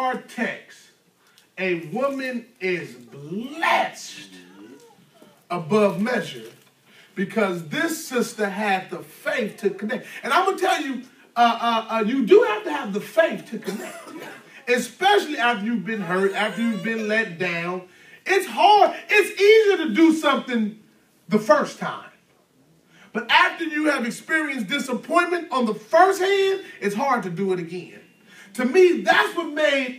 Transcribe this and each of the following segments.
our text, a woman is blessed above measure because this sister had the faith to connect. And I'm going to tell you, you do have to have the faith to connect. Especially after you've been hurt, after you've been let down. It's hard. It's easier to do something the first time. But after you have experienced disappointment on the first hand, it's hard to do it again. To me, that's what made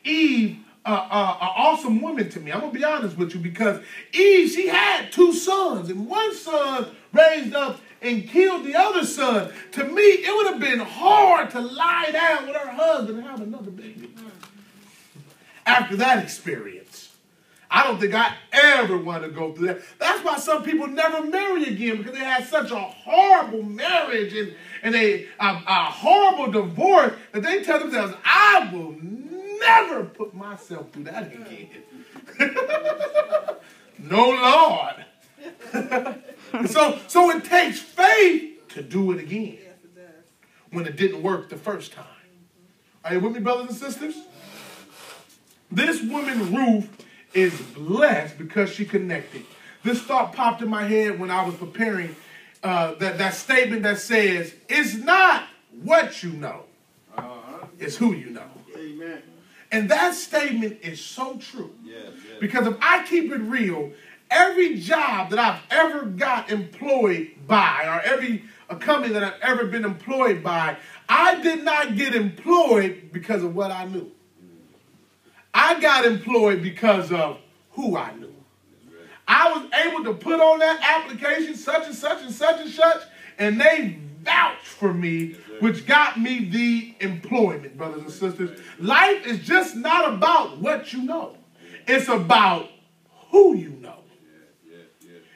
Eve an awesome woman to me. I'm going to be honest with you, because Eve, she had 2 sons, and one son raised up and killed the other son. To me, it would have been hard to lie down with her husband and have another baby. After that experience, I don't think I ever want to go through that. That's why some people never marry again, because they had such a horrible marriage and a horrible divorce that they tell themselves, I will never put myself through that again. No, Lord. So it takes faith to do it again when it didn't work the first time. Are you with me, brothers and sisters? This woman, Ruth, is blessed because she connected. This thought popped in my head when I was preparing that statement that says, it's not what you know, it's who you know. Amen. And that statement is so true. Yes. Because if I keep it real, every job that I've ever got employed by, or every company that I've ever been employed by, I did not get employed because of what I knew. I got employed because of who I knew. I was able to put on that application such and such and such and such, and they vouched for me, which got me the employment, brothers and sisters. Life is just not about what you know. It's about who you know.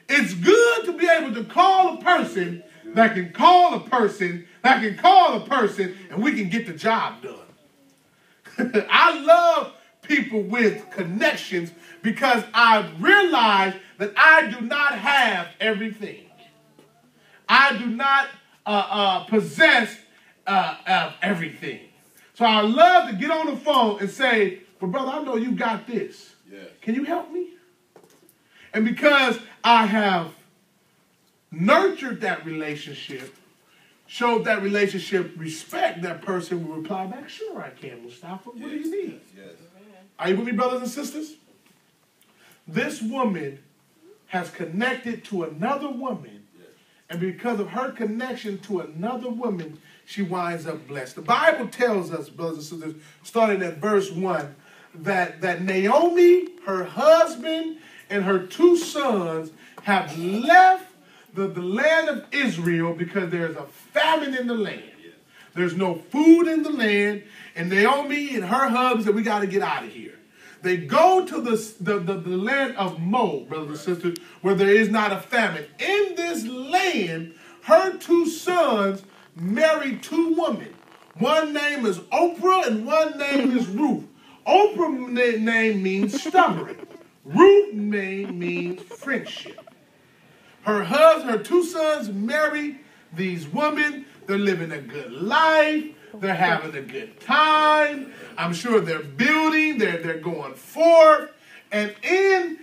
It's good to be able to call a person that can call a person that can call a person, and we can get the job done. I love people with connections because I realize that I do not have everything. I do not possess everything. So I love to get on the phone and say, but brother, I know you got this. Yes. Can you help me? And because I have nurtured that relationship, showed that relationship respect, that person will reply back, sure I can, Mustafa. What do you need? Yes. Are you with me, brothers and sisters? This woman has connected to another woman, and because of her connection to another woman, she winds up blessed. The Bible tells us, brothers and sisters, starting at verse 1, that Naomi, her husband, and her 2 sons have left the land of Israel because there's a famine in the land. There's no food in the land, and Naomi and her husband said, we got to get out of here. They go to the land of Moab, brothers and sisters, where there is not a famine. In this land, her 2 sons married 2 women. One name is Oprah and one name is Ruth. Oprah's name means stubborn. Ruth's name means friendship. Her 2 sons married these women. They're living a good life. They're having a good time. I'm sure they're building. They're going forth. And in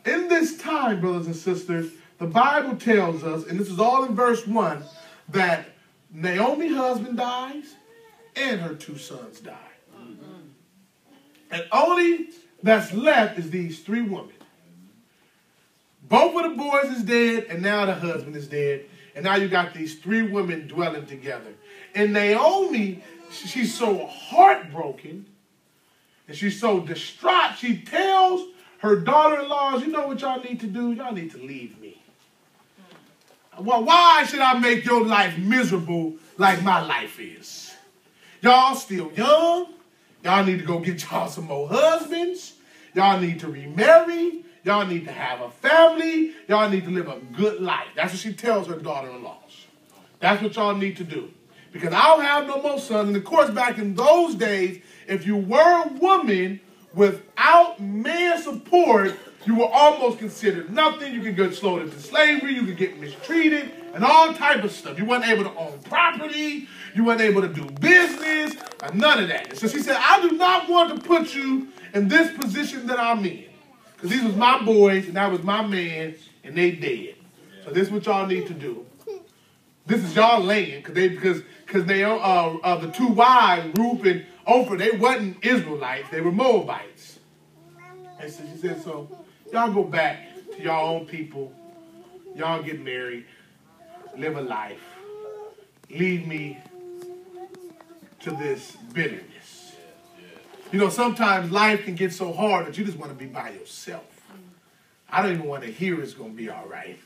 this time, brothers and sisters, the Bible tells us, and this is all in verse 1, that Naomi's husband dies and her 2 sons die. And only that's left is these 3 women. Both of the boys is dead, and now the husband is dead. And now you got these 3 women dwelling together. And Naomi, she's so heartbroken, and she's so distraught, she tells her daughter-in-laws, you know what y'all need to do? Y'all need to leave me. Well, why should I make your life miserable like my life is? Y'all still young. Y'all need to go get y'all some more husbands. Y'all need to remarry. Y'all need to have a family. Y'all need to live a good life. That's what she tells her daughter-in-laws. That's what y'all need to do. Because I don't have no more sons. And of course, back in those days, if you were a woman without man support, You were almost considered nothing. You could get sold into slavery. You could get mistreated and all type of stuff. You weren't able to own property. You weren't able to do business. None of that. And so she said, I do not want to put you in this position that I'm in. Because these was my boys and that was my man and they dead. So this is what y'all need to do. This is y'all land because they the two wives, Ruth and Oprah, they wasn't Israelites. They were Moabites. And so she said, so y'all go back to y'all own people. Y'all get married. Live a life. Lead me to this bitterness. You know, sometimes life can get so hard that you just want to be by yourself. I don't even want to hear it's going to be all right.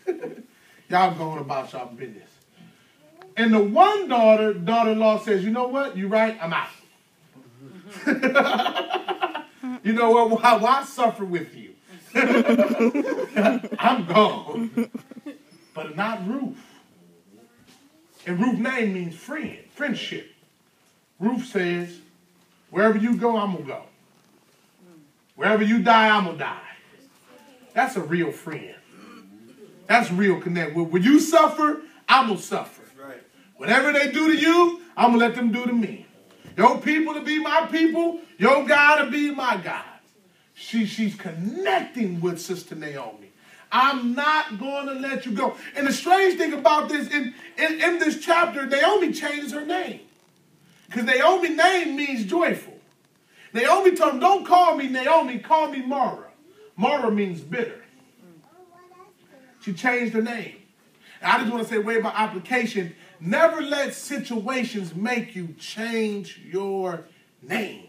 Y'all going about y'all business. And the one daughter-in-law says, you know what? You're right. I'm out. You know what? Why suffer with you? I'm gone. But not Ruth. And Ruth's name means friend, friendship. Ruth says, wherever you go, I'm going to go. Wherever you die, I'm going to die. That's a real friend. That's real connect. When you suffer, I'm going to suffer. Whatever they do to you, I'm going to let them do to me. Your people to be my people, your God to be my God. She's connecting with Sister Naomi. I'm not going to let you go. And the strange thing about this, in this chapter, Naomi changes her name. Because Naomi's name means joyful. Naomi told him, don't call me Naomi, call me Mara. Mara means bitter. She changed her name. And I just want to say, way about application, never let situations make you change your name.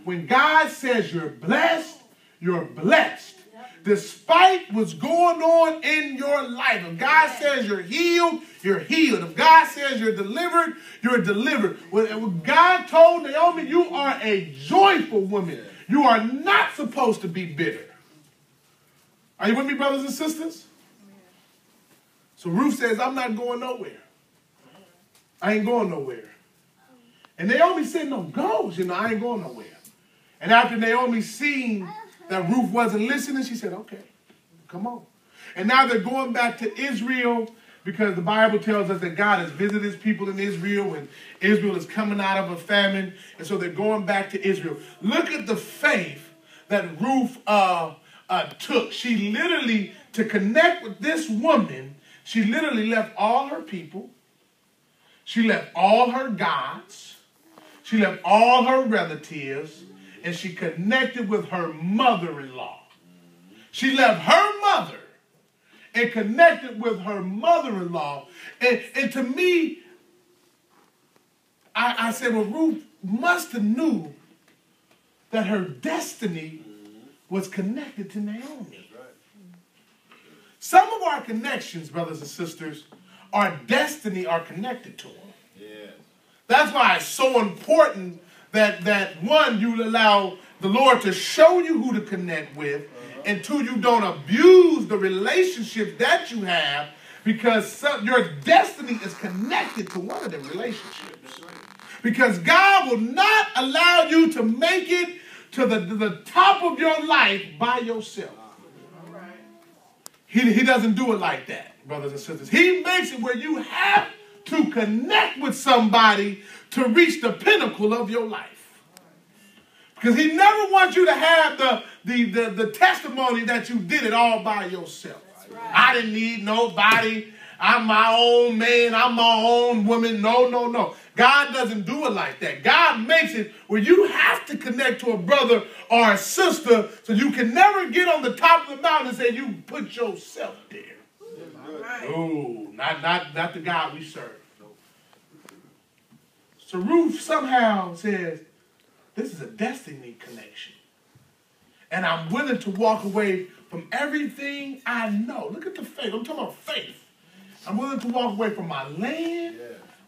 When God says you're blessed, you're blessed. Despite what's going on in your life. If God says you're healed, you're healed. If God says you're delivered, you're delivered. When God told Naomi, you are a joyful woman. You are not supposed to be bitter. Are you with me, brothers and sisters? So Ruth says, I'm not going nowhere. I ain't going nowhere. And Naomi said, no, go. You know, I ain't going nowhere. And after Naomi seen that Ruth wasn't listening, she said, okay, come on. And now they're going back to Israel because the Bible tells us that God has visited his people in Israel and Israel is coming out of a famine. And so they're going back to Israel. Look at the faith that Ruth took. She literally, to connect with this woman, she literally left all her people. She left all her gods. She left all her relatives. And she connected with her mother-in-law. She left her mother and connected with her mother-in-law. And to me, I said, well, Ruth must have knew that her destiny was connected to Naomi. Some of our connections, brothers and sisters, our destiny are connected to them. Yeah. That's why it's so important that one, you allow the Lord to show you who to connect with, and two, you don't abuse the relationships that you have because your destiny is connected to one of them relationships. Because God will not allow you to make it to the top of your life by yourself. He doesn't do it like that, brothers and sisters. He makes it where you have to connect with somebody to reach the pinnacle of your life. Because he never wants you to have the testimony that you did it all by yourself. Right. I didn't need nobody. I'm my own man. I'm my own woman. No, no, no. God doesn't do it like that. God makes it where you have to connect to a brother or a sister so you can never get on the top of the mountain and say you put yourself there. Right. No, not the God we serve. So Ruth somehow says, this is a destiny connection. And I'm willing to walk away from everything I know. Look at the faith. I'm talking about faith. I'm willing to walk away from my land,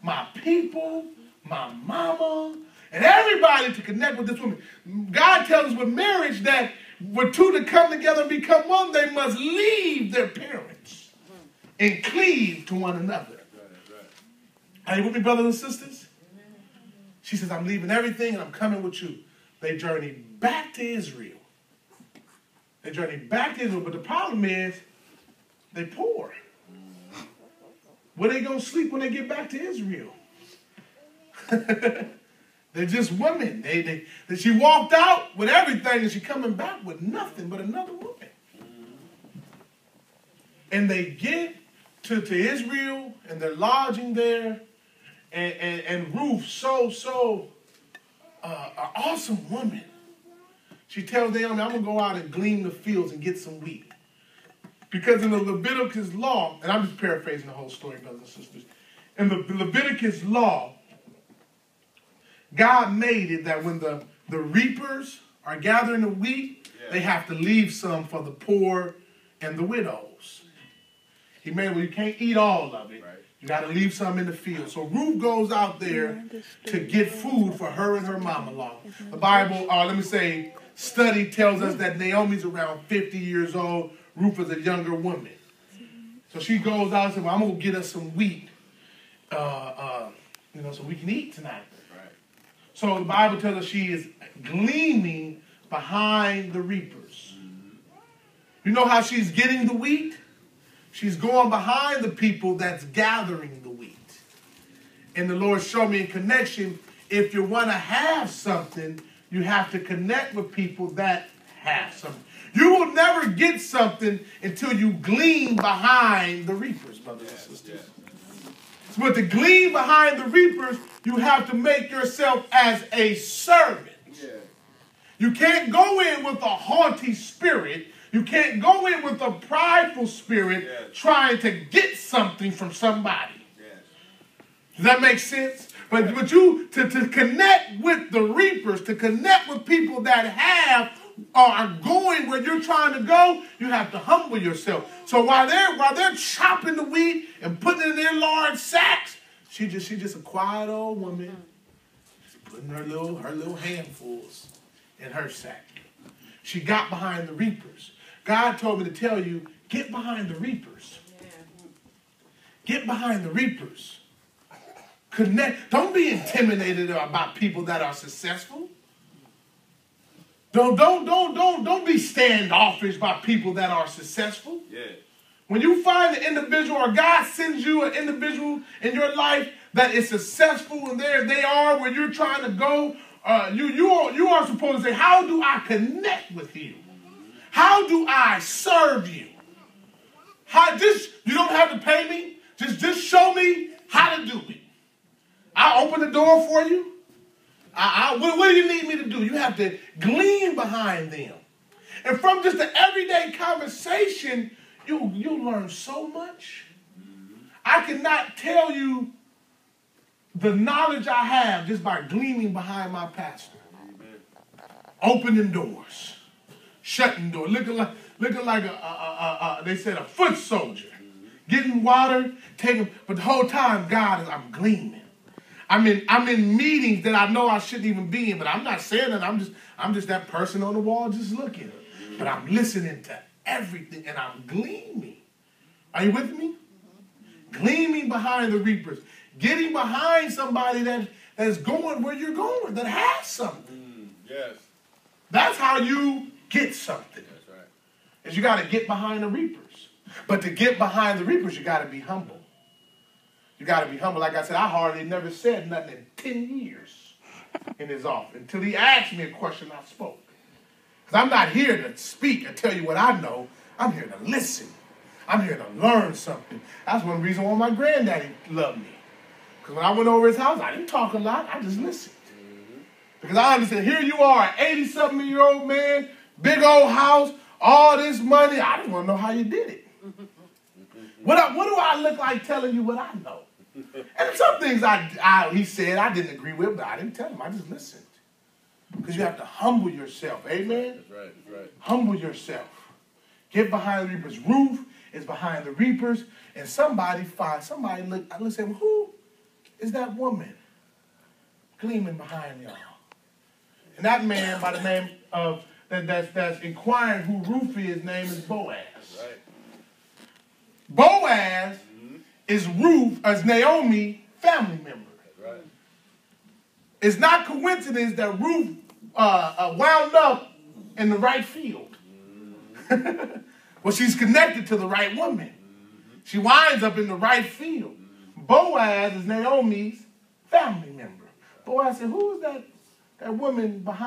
my people, my mama, and everybody to connect with this woman. God tells us with marriage that for two to come together and become one, they must leave their parents and cleave to one another. Are you with me, brothers and sisters? She says, I'm leaving everything and I'm coming with you. They journeyed back to Israel. They journey back to Israel, but the problem is they poor. Where they going to sleep when they get back to Israel? They're just women. She walked out with everything and she coming back with nothing but another woman. And they get to Israel and they're lodging there. And Ruth, so an awesome woman. She tells Naomi, I'm going to go out and glean the fields and get some wheat. Because in the Leviticus law, and I'm just paraphrasing the whole story, brothers and sisters. In the Leviticus law, God made it that when the reapers are gathering the wheat, they have to leave some for the poor and the widows. He made it where you can't eat all of it. Right. You got to leave some in the field. So Ruth goes out there to get food for her and her mama-in-law. The Bible, study tells us that Naomi's around 50 years old. Ruth is a younger woman. So she goes out and says, well, I'm going to get us some wheat, so we can eat tonight. Right. So the Bible tells us she is gleaning behind the reapers. You know how she's getting the wheat? She's going behind the people that's gathering the wheat. And the Lord showed me in connection, if you want to have something, you have to connect with people that have something. You will never get something until you glean behind the reapers, brothers and sisters. So but to glean behind the reapers, you have to make yourself as a servant. Yeah. You can't go in with a haughty spirit. You can't go in with a prideful spirit trying to get something from somebody. Yes. Does that make sense? But you, to connect with the reapers, to connect with people that have are going where you're trying to go, you have to humble yourself. So while they're chopping the wheat and putting it in their large sacks, she just a quiet old woman, just putting her little handfuls in her sack. She got behind the reapers. God told me to tell you, get behind the reapers. Get behind the reapers. Connect. Don't be intimidated about people that are successful. Don't be standoffish by people that are successful. Yeah. When you find an individual or God sends you an individual in your life that is successful and they are where you're trying to go, you are supposed to say, how do I connect with you? How do I serve you? You don't have to pay me. Just show me how to do it. I'll open the door for you. What do you need me to do? You have to glean behind them. And from just the everyday conversation, you'll learn so much. I cannot tell you the knowledge I have just by gleaning behind my pastor. Opening doors. Shutting doors. Looking like they said, a foot soldier. Getting water, but the whole time, I'm gleaning. I'm in meetings that I know I shouldn't even be in, but I'm not saying that. I'm just that person on the wall just looking. But I'm listening to everything and I'm gleaming. Are you with me? Gleaming behind the reapers. Getting behind somebody that is going where you're going, that has something. Yes. That's how you get something. That's right. Is you got to get behind the reapers. But to get behind the reapers, you got to be humble. You got to be humble. Like I said, I hardly never said nothing in 10 years in his office. Until he asked me a question, I spoke. Because I'm not here to speak and tell you what I know. I'm here to listen. I'm here to learn something. That's one reason why my granddaddy loved me. Because when I went over his house, I didn't talk a lot. I just listened. Because I understand, here you are, an 80-something-year-old man, big old house, all this money. I just want to know how you did it. What do I look like telling you what I know? And some things he said I didn't agree with, but I didn't tell him. I just listened. Because you have to humble yourself. Amen? That's right. That's right. Humble yourself. Get behind the reapers. Ruth is behind the reapers. And somebody look and say, well, who is that woman gleaming behind y'all? And that man by the name of, that's inquiring who Ruth is, name is Boaz. Right. Boaz is Ruth, as Naomi, family member. Right. It's not coincidence that Ruth wound up in the right field. Well, she's connected to the right woman. She winds up in the right field. Boaz is Naomi's family member. Boaz said, who is that woman behind